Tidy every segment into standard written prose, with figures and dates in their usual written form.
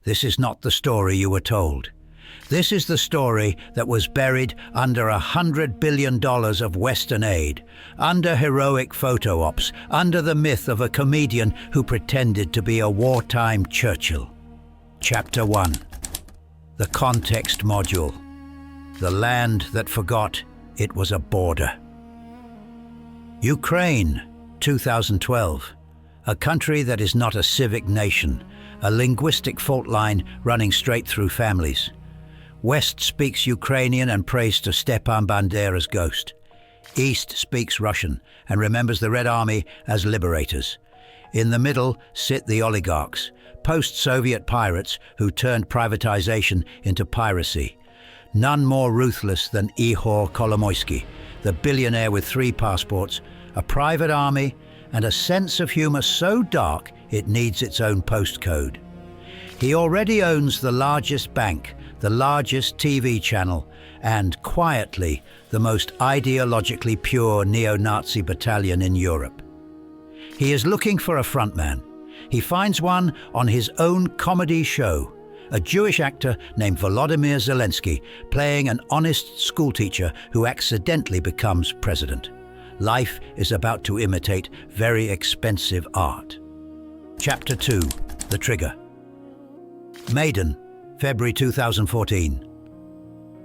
This is not the story you were told. This is the story that was buried under $100 billion of Western aid, under heroic photo ops, under the myth of a comedian who pretended to be a wartime Churchill. Chapter 1. The Context Module. The land that forgot it was a border. Ukraine, 2012. A country that is not a civic nation, a linguistic fault line running straight through families. West speaks Ukrainian and prays to Stepan Bandera's ghost. East speaks Russian and remembers the Red Army as liberators. In the middle sit the oligarchs, post-Soviet pirates who turned privatization into piracy. None more ruthless than Ihor Kolomoisky, the billionaire with 3 passports, a private army, and a sense of humor so dark it needs its own postcode. He already owns the largest bank, the largest TV channel, and, quietly, the most ideologically pure neo-Nazi battalion in Europe. He is looking for a frontman. He finds one on his own comedy show, a Jewish actor named Volodymyr Zelensky playing an honest schoolteacher who accidentally becomes president. Life is about to imitate very expensive art. Chapter 2. The Trigger. Maidan, February 2014.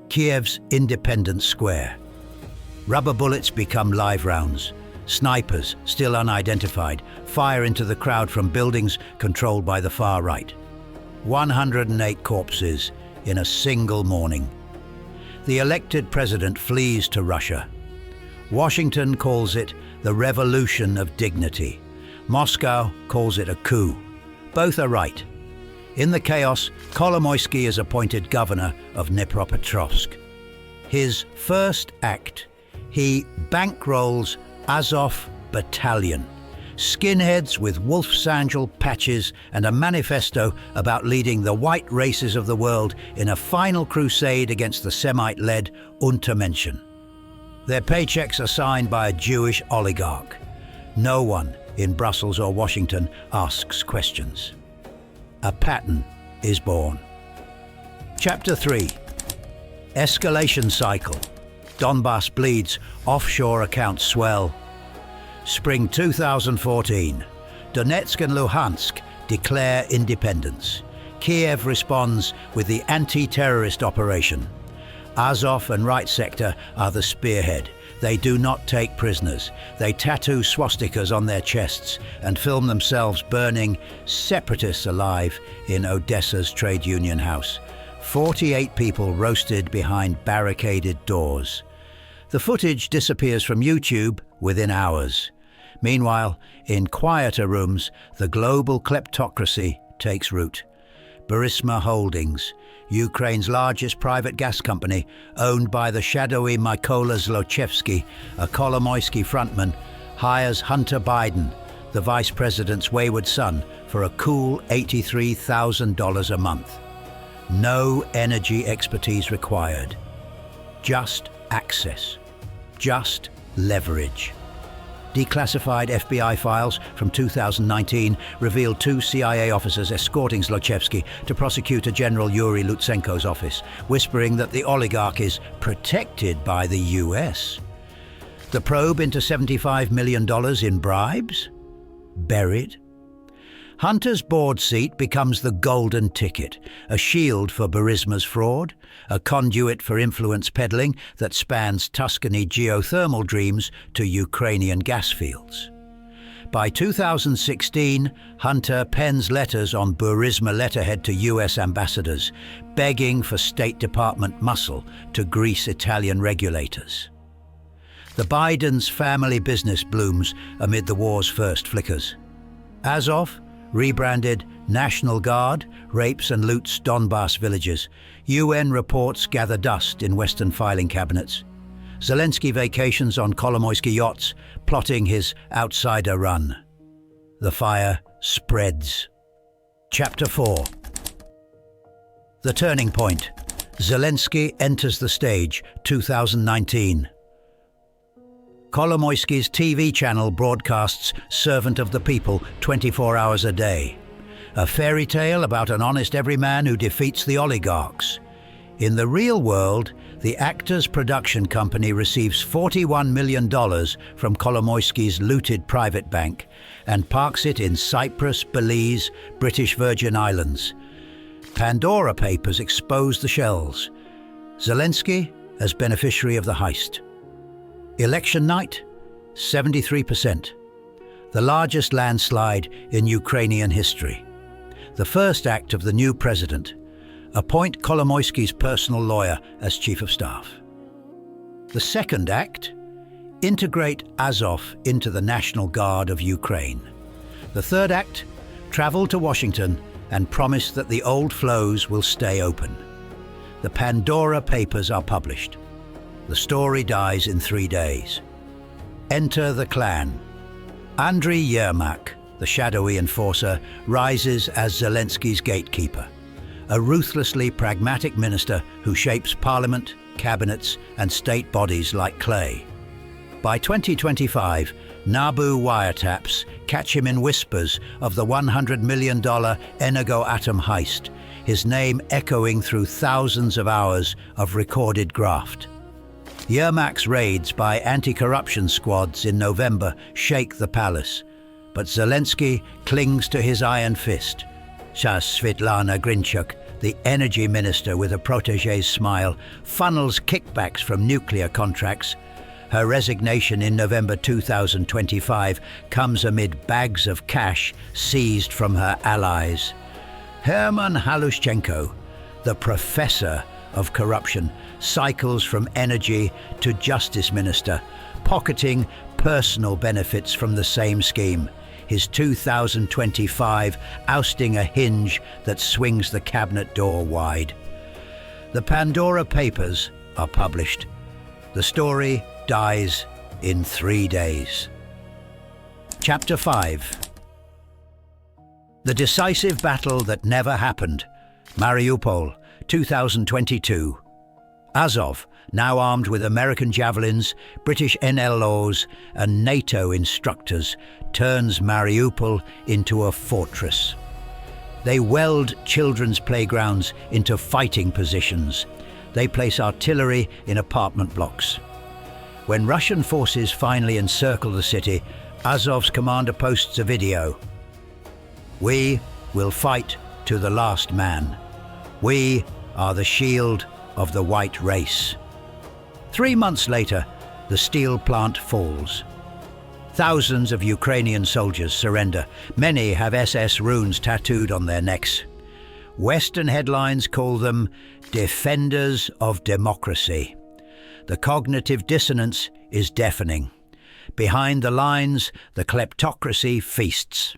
Kiev's Independence Square. Rubber bullets become live rounds. Snipers, still unidentified, fire into the crowd from buildings controlled by the far right. 108 corpses in a single morning. The elected president flees to Russia. Washington calls it the revolution of dignity. Moscow calls it a coup. Both are right. In the chaos, Kolomoisky is appointed governor of Dnipropetrovsk. His first act, he bankrolls Azov Battalion, skinheads with wolf-sandal patches and a manifesto about leading the white races of the world in a final crusade against the Semite-led Untermenschen. Their paychecks are signed by a Jewish oligarch. No one in Brussels or Washington asks questions. A pattern is born. Chapter 3. Escalation cycle. Donbass bleeds, offshore accounts swell. Spring 2014. Donetsk and Luhansk declare independence. Kiev responds with the anti-terrorist operation. Azov and Right Sector are the spearhead. They do not take prisoners. They tattoo swastikas on their chests and film themselves burning separatists alive in Odessa's trade union house. 48 people roasted behind barricaded doors. The footage disappears from YouTube within hours. Meanwhile, in quieter rooms, the global kleptocracy takes root. Burisma Holdings, Ukraine's largest private gas company, owned by the shadowy Mykola Zlochevsky, a Kolomoisky frontman, hires Hunter Biden, the vice president's wayward son, for a cool $83,000 a month. No energy expertise required. Just access. Just leverage. Declassified FBI files from 2019 revealed 2 CIA officers escorting Zlochevsky to Prosecutor General Yuri Lutsenko's office, whispering that the oligarch is protected by the US. The probe into $75 million in bribes? Buried. Hunter's board seat becomes the golden ticket, a shield for Burisma's fraud, a conduit for influence peddling that spans Tuscany geothermal dreams to Ukrainian gas fields. By 2016, Hunter pens letters on Burisma letterhead to US ambassadors, begging for State Department muscle to grease Italian regulators. The Biden's family business blooms amid the war's first flickers. Azov, rebranded National Guard, rapes and loots Donbass villages. UN reports gather dust in Western filing cabinets. Zelensky vacations on Kolomoisky yachts, plotting his outsider run. The fire spreads. Chapter 4. The Turning Point. Zelensky enters the stage, 2019. Kolomoisky's TV channel broadcasts Servant of the People 24 hours a day. a fairy tale about an honest everyman who defeats the oligarchs. In the real world, the actor's production company receives $41 million from Kolomoisky's looted private bank and parks it in Cyprus, Belize, British Virgin Islands. Pandora Papers expose the shells. Zelensky as beneficiary of the heist. Election night, 73%. The largest landslide in Ukrainian history. The first act of the new president: appoint Kolomoisky's personal lawyer as chief of staff. The second act: integrate Azov into the National Guard of Ukraine. The third act: travel to Washington and promise that the old flows will stay open. The Pandora Papers are published. The story dies in 3 days. Enter the clan. Andriy Yermak, the shadowy enforcer, rises as Zelensky's gatekeeper, a ruthlessly pragmatic minister who shapes parliament, cabinets, and state bodies like clay. By 2025, NABU wiretaps catch him in whispers of the $100 million Energoatom heist, his name echoing through thousands of hours of recorded graft. Yermak's raids by anti-corruption squads in November shake the palace, but Zelensky clings to his iron fist. Svetlana Grinchuk, the energy minister with a protégé's smile, funnels kickbacks from nuclear contracts. Her resignation in November 2025 comes amid bags of cash seized from her allies. Herman Halushchenko, the professor of corruption, cycles from energy to justice minister, pocketing personal benefits from the same scheme. His 2025 ousting a hinge that swings the cabinet door wide. The Pandora Papers are published. The story dies in 3 days. Chapter 5. The decisive battle that never happened. Mariupol, 2022. Azov, now armed with American javelins, British NLOs and NATO instructors, turns Mariupol into a fortress. They weld children's playgrounds into fighting positions. They place artillery in apartment blocks. When Russian forces finally encircle the city, Azov's commander posts a video. "We will fight to the last man. We are the shield of the white race." 3 months later, the steel plant falls. Thousands of Ukrainian soldiers surrender. Many have SS runes tattooed on their necks. Western headlines call them defenders of democracy. The cognitive dissonance is deafening. Behind the lines, the kleptocracy feasts.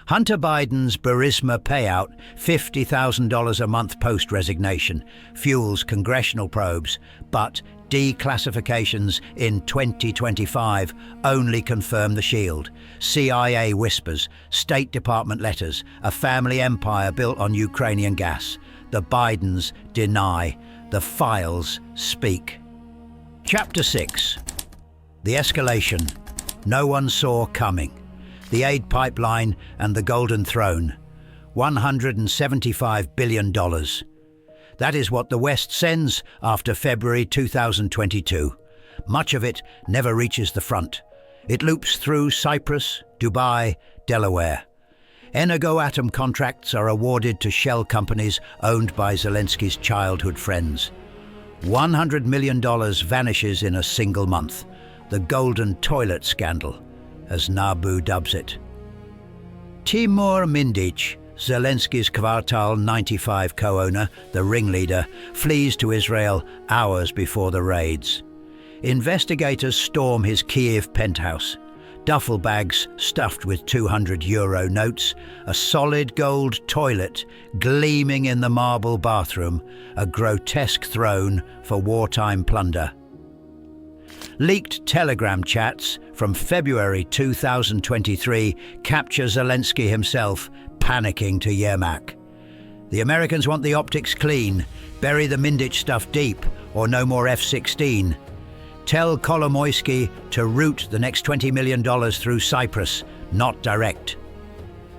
Hunter Biden's Burisma payout, $50,000 a month post-resignation, fuels congressional probes, but declassifications in 2025 only confirm the shield. CIA whispers, State Department letters, a family empire built on Ukrainian gas. The Bidens deny. The files speak. Chapter 6. The escalation no one saw coming. The aid pipeline and the Golden Throne. $175 billion. That is what the West sends after February 2022. Much of it never reaches the front. It loops through Cyprus, Dubai, Delaware. Energoatom contracts are awarded to shell companies owned by Zelensky's childhood friends. $100 million vanishes in a single month. The golden toilet scandal, as NABU dubs it. Timur Mindic, Zelensky's Kvartal 95 co-owner, the ringleader, flees to Israel hours before the raids. Investigators storm his Kiev penthouse. Duffel bags stuffed with €200 notes, a solid gold toilet gleaming in the marble bathroom, a grotesque throne for wartime plunder. Leaked telegram chats from February 2023 capture Zelensky himself panicking to Yermak. The Americans want the optics clean, bury the Mindic stuff deep, or no more F-16. Tell Kolomoisky to route the next $20 million through Cyprus, not direct.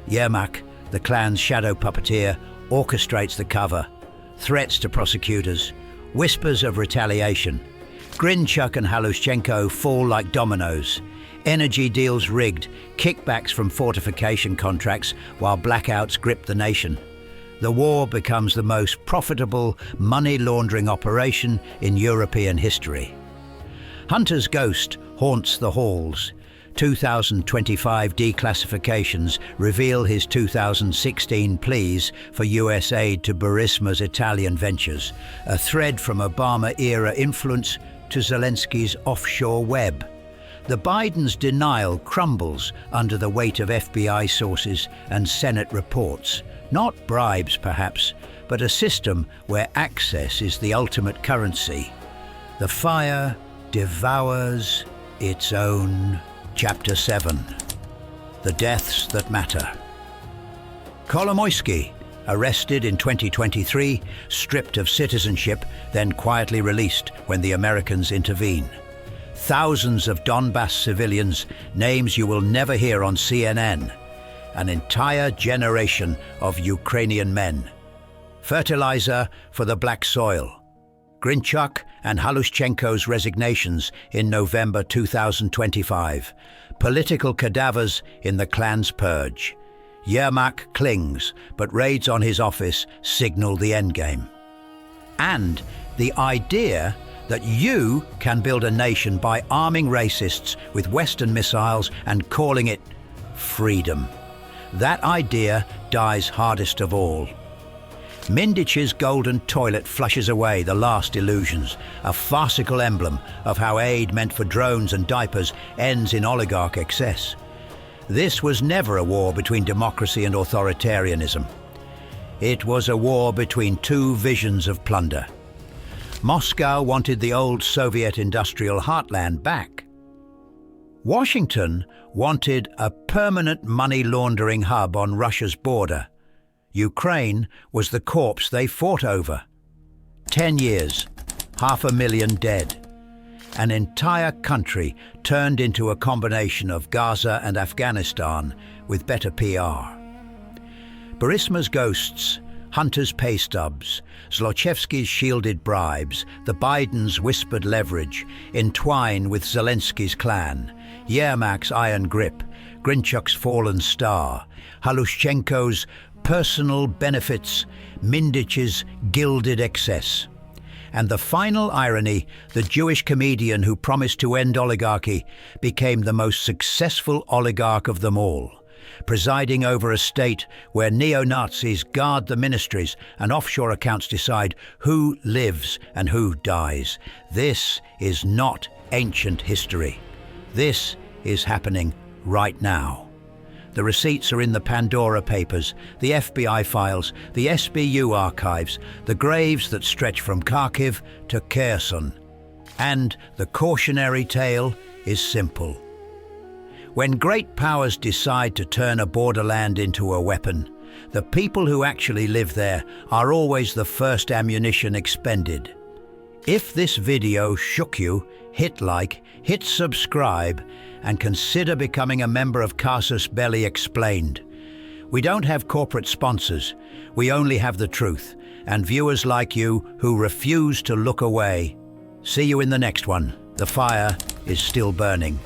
Yermak, the clan's shadow puppeteer, orchestrates the cover, threats to prosecutors, whispers of retaliation. Grinchuk and Halushchenko fall like dominoes. Energy deals rigged, kickbacks from fortification contracts while blackouts grip the nation. The war becomes the most profitable money laundering operation in European history. Hunter's ghost haunts the halls. 2025 declassifications reveal his 2016 pleas for US aid to Burisma's Italian ventures, a thread from Obama-era influence to Zelensky's offshore web. The Biden's denial crumbles under the weight of FBI sources and Senate reports. Not bribes, perhaps, but a system where access is the ultimate currency. The fire devours its own. Chapter 7. The Deaths That Matter. Kolomoisky, arrested in 2023, stripped of citizenship, then quietly released when the Americans intervene. Thousands of Donbass civilians, names you will never hear on CNN. An entire generation of Ukrainian men. Fertilizer for the black soil. Grinchuk and Halushchenko's resignations in November 2025. Political cadavers in the clan's purge. Yermak clings, but raids on his office signal the endgame. And the idea that you can build a nation by arming racists with Western missiles and calling it freedom. That idea dies hardest of all. Mindich's golden toilet flushes away the last illusions, a farcical emblem of how aid meant for drones and diapers ends in oligarch excess. This was never a war between democracy and authoritarianism. It was a war between two visions of plunder. Moscow wanted the old Soviet industrial heartland back. Washington wanted a permanent money laundering hub on Russia's border. Ukraine was the corpse they fought over. 10 years, 500,000 dead. An entire country turned into a combination of Gaza and Afghanistan with better PR. Burisma's ghosts, Hunter's pay stubs, Zlochevsky's shielded bribes, the Bidens' whispered leverage, entwine with Zelensky's clan, Yermak's iron grip, Grinchuk's fallen star, Halushchenko's personal benefits, Mindich's gilded excess. And the final irony, the Jewish comedian who promised to end oligarchy became the most successful oligarch of them all, presiding over a state where neo-Nazis guard the ministries and offshore accounts decide who lives and who dies. This is not ancient history. This is happening right now. The receipts are in the Pandora Papers, the FBI files, the SBU archives, the graves that stretch from Kharkiv to Kherson. And the cautionary tale is simple. When great powers decide to turn a borderland into a weapon, the people who actually live there are always the first ammunition expended. If this video shook you, hit like, hit subscribe, and consider becoming a member of Casus Belli Explained. We don't have corporate sponsors, we only have the truth, and viewers like you who refuse to look away. See you in the next one. The fire is still burning.